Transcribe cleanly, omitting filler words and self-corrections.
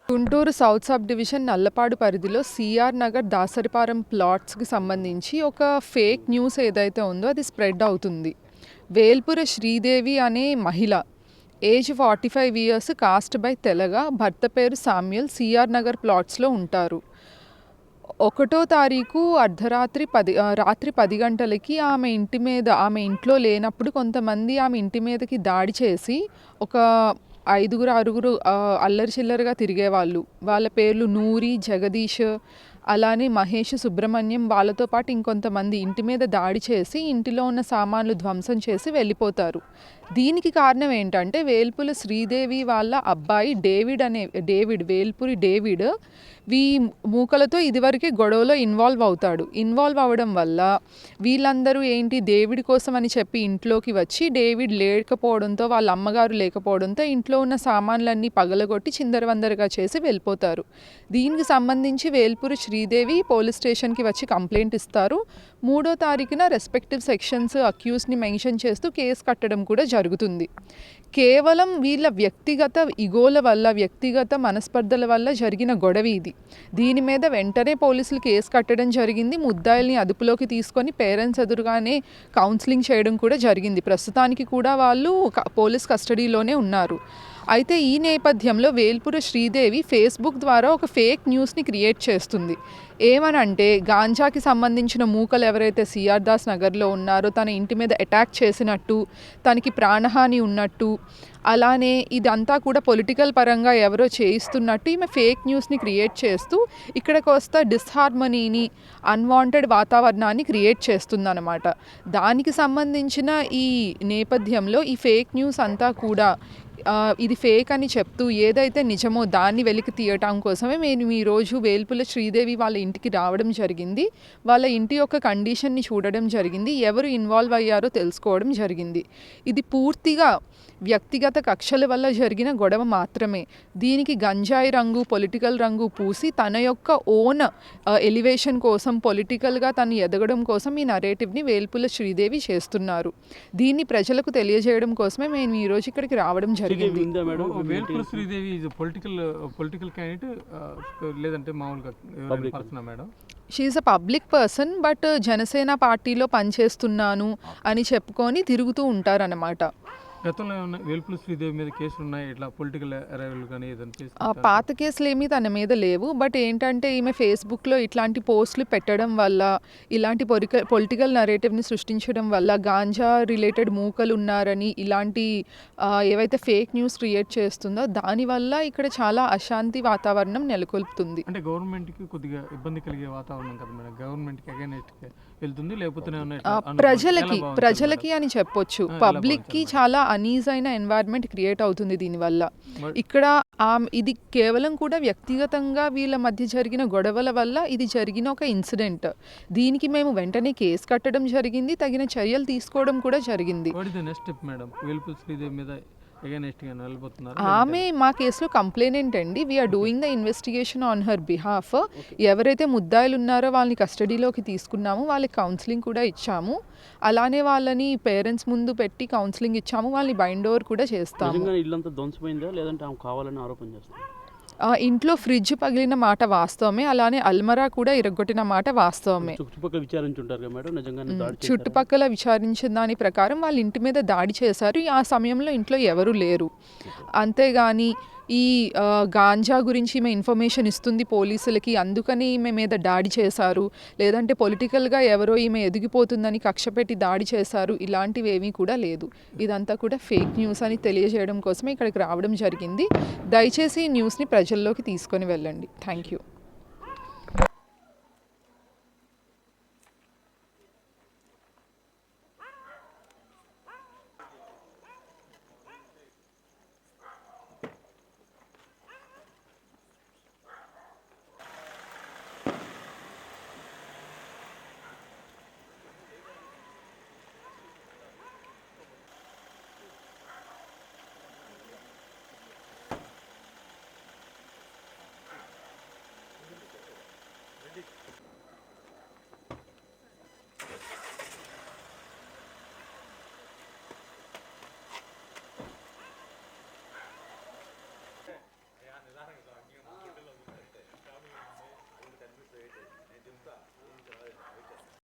Guntur south sub division Nallapadu పరిధిలో CR Nagar Dasaripalem ప్లాట్స్కి సంబంధించి ఒక ఫేక్ న్యూస్ ఏదైతే ఉందో అది స్ప్రెడ్ అవుతుంది. వేల్పుర శ్రీదేవి అనే మహిళ, age 45 years, cost by Telaga, భర్త పేరు సామ్యుల్, సిఆర్ నగర్ ప్లాట్స్లో ఉంటారు. 1వ తారీఖు రాత్రి 10 గంటలకి ఆమె ఇంట్లో లేనప్పుడు కొంతమంది ఆమె ఇంటి మీదకి దాడి చేసి ఒక 5-6 అల్లరి చిల్లరగా తిరిగేవాళ్ళు. వాళ్ళ పేర్లు నూరి, జగదీష్, అలానే మహేష్, సుబ్రహ్మణ్యం, వాళ్ళతో పాటు ఇంకొంతమంది ఇంటి మీద దాడి చేసి ఇంటిలో ఉన్న సామాన్లు ధ్వంసం చేసి వెళ్ళిపోతారు. దీనికి కారణం ఏంటంటే వేల్పుల శ్రీదేవి వాళ్ళ అబ్బాయి వేల్పురి డేవిడ్ మూకలతో ఇదివరకే గొడవలో ఇన్వాల్వ్ అవుతాడు. ఇన్వాల్వ్ అవ్వడం వల్ల వీళ్ళందరూ డేవిడ్ కోసం అని చెప్పి ఇంట్లోకి వచ్చి డేవిడ్ లేకపోవడంతో, వాళ్ళ అమ్మగారు లేకపోవడంతో ఇంట్లో ఉన్న సామాన్లన్నీ పగలగొట్టి చిందరవందరగా చేసి వెళ్ళిపోతారు. దీనికి సంబంధించి వేల్పురి శ్రీదేవి పోలీస్ స్టేషన్కి వచ్చి కంప్లైంట్ ఇస్తారు. 3వ తారీఖున రెస్పెక్టివ్ సెక్షన్స్ అక్యూస్ని మెన్షన్ చేస్తూ కేసు కట్టడం కూడా జరుగుతుంది. కేవలం వీళ్ళ వ్యక్తిగత ఇగోల వల్ల, వ్యక్తిగత మనస్పర్ధల వల్ల జరిగిన గొడవ ఇది. దీని మీద వెంటనే పోలీసులు కేసు కట్టడం జరిగింది. ముద్దాయిల్ని అదుపులోకి తీసుకొని పేరెంట్స్ ఎదురుగానే కౌన్సిలింగ్ చేయడం కూడా జరిగింది. ప్రస్తుతానికి కూడా వాళ్ళు పోలీస్ కస్టడీలోనే ఉన్నారు. అయితే ఈ నేపథ్యంలో వేల్పుర శ్రీదేవి ఫేస్బుక్ ద్వారా ఒక ఫేక్ న్యూస్ని క్రియేట్ చేస్తుంది. ఏమనంటే గాంజాకి సంబంధించిన మూకలు ఎవరైతే సిఆర్ దాస్ నగర్లో ఉన్నారో తన ఇంటి మీద అటాక్ చేసినట్టు, తనకి ప్రాణహాని ఉన్నట్టు, అలానే ఇదంతా కూడా పొలిటికల్ పరంగా ఎవరో చేయిస్తున్నట్టు ఈమె ఫేక్ న్యూస్ని క్రియేట్ చేస్తూ ఇక్కడికి వస్తే డిస్హార్మనీని, అన్వాంటెడ్ వాతావరణాన్ని క్రియేట్ చేస్తుందన్నమాట. దానికి సంబంధించిన ఈ నేపథ్యంలో ఈ ఫేక్ న్యూస్ అంతా కూడా ఇది ఫేక్ అని చెప్తూ ఏదైతే నిజమో దాన్ని వెలికి తీయటం కోసమే మేము ఈరోజు వేల్పుల శ్రీదేవి వాళ్ళ ఇంటికి రావడం జరిగింది. వాళ్ళ ఇంటి యొక్క కండిషన్ని చూడడం జరిగింది. ఎవరు ఇన్వాల్వ్ అయ్యారో తెలుసుకోవడం జరిగింది. ఇది పూర్తిగా వ్యక్తిగత కక్షల వల్ల జరిగిన గొడవ మాత్రమే. దీనికి గంజాయి రంగు, పొలిటికల్ రంగు పూసి తన యొక్క ఓన్ ఎలివేషన్ కోసం, పొలిటికల్గా తను ఎదగడం కోసం ఈ నరేటివ్ని వేల్పుల శ్రీదేవి చేస్తున్నారు. దీన్ని ప్రజలకు తెలియజేయడం కోసమే మేము ఈరోజు ఇక్కడికి రావడం జరిగింది. వేల్పుల శ్రీదేవి పొలిటికల్ క్యాండిడేట్ లేదంటే మామూలుగా పర్సనా madam? She is a public person, but Janasena పార్టీలో పనిచేస్తున్నాను అని చెప్పుకొని తిరుగుతూ ఉంటారన్నమాట. గతంలో ఏమన్నా వేల్పుల శ్రీదేవి మీద కేసులు ఉన్నాయి, ఇట్లా పొలిటికల్ అరైవల్ కానీ ఏదైనా? పాత కేసులు ఏమీ తన మీద లేవు. బట్ ఏంటంటే ఈమె ఫేస్బుక్లో ఇట్లాంటి పోస్టులు పెట్టడం వల్ల, ఇలాంటి పొలిటికల్ నరేటివ్ని సృష్టించడం వల్ల గాంజా రిలేటెడ్ మూకలు ఉన్నారని ఇలాంటి ఏవైతే ఫేక్ న్యూస్ క్రియేట్ చేస్తుందో దానివల్ల ఇక్కడ చాలా అశాంతి వాతావరణం నెలకొల్పుతుంది. అంటే గవర్నమెంట్కి కొద్దిగా ఇబ్బంది కలిగే వాతావరణం కదా మేడం? గవర్నమెంట్కి అగైనెస్ట్ వెళ్తుంది, లేకపోతే ప్రజలకి అని చెప్పొచ్చు. పబ్లిక్కి చాలా అనీజ్ అయిన ఎన్వైర్న్మెంట్ క్రియేట్ అవుతుంది దీనివల్ల. ఇక్కడ ఇది కేవలం కూడా వ్యక్తిగతంగా వీళ్ళ మధ్య జరిగిన గొడవల వల్ల ఇది జరిగిన ఒక ఇన్సిడెంట్. దీనికి మేము వెంటనే కేసు కట్టడం జరిగింది, తగిన చర్యలు తీసుకోవడం కూడా జరిగింది. ఆమె మా కేసులో కంప్లైనెంట్ అండి. We are doing the investigation on her behalf. ఎవరైతే ముద్దాయిలు ఉన్నారో వాళ్ళని కస్టడీలోకి తీసుకున్నాము, వాళ్ళకి కౌన్సిలింగ్ కూడా ఇచ్చాము. అలానే వాళ్ళని పేరెంట్స్ ముందు పెట్టి కౌన్సిలింగ్ ఇచ్చాము, వాళ్ళని బైండ్ ఓవర్ కూడా చేస్తాము. ఇంట్లో ఫ్రిడ్జ్ పగిలిన మాట వాస్తవమే, అలానే అల్మరా కూడా ఇరగొట్టిన మాట వాస్తవమే. చుట్టుపక్కల విచారించిన దాని ప్రకారం వాళ్ళ ఇంటి మీద దాడి చేశారు. ఆ సమయంలో ఇంట్లో ఎవరు లేరు. అంతేగాని ఈ గాంజా గురించి ఈమె ఇన్ఫర్మేషన్ ఇస్తుంది పోలీసులకి, అందుకని ఈమె మీద దాడి చేశారు, లేదంటే పొలిటికల్గా ఎవరో ఈమె ఎదిగిపోతుందని కక్ష పెట్టి దాడి చేశారు, ఇలాంటివి ఏమీ కూడా లేదు. ఇదంతా కూడా ఫేక్ న్యూస్ అని తెలియజేయడం కోసమే ఇక్కడికి రావడం జరిగింది. దయచేసి ఈ న్యూస్ని ప్రజల్లోకి తీసుకొని వెళ్ళండి. Thank you.